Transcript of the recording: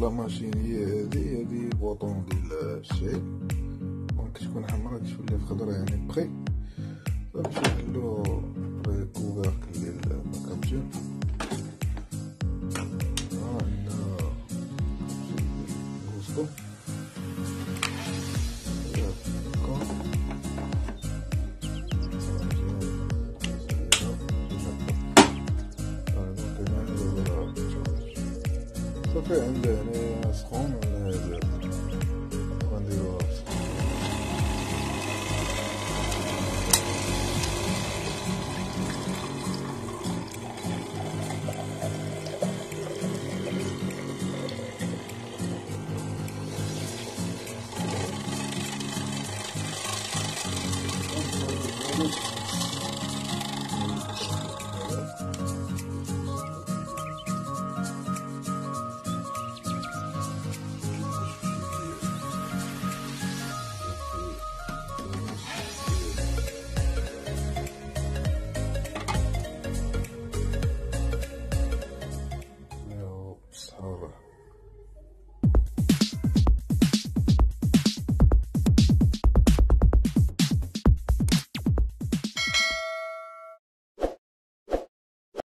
لا ماشين هي هادي بوطون ديال الشاي، دونك تكون حمرا كتولي خضرا يعني بخي باش نديرو كوفيركل ديال الكابتشو. عندنا غوستو صافي. عندنا هنا سخون على هاد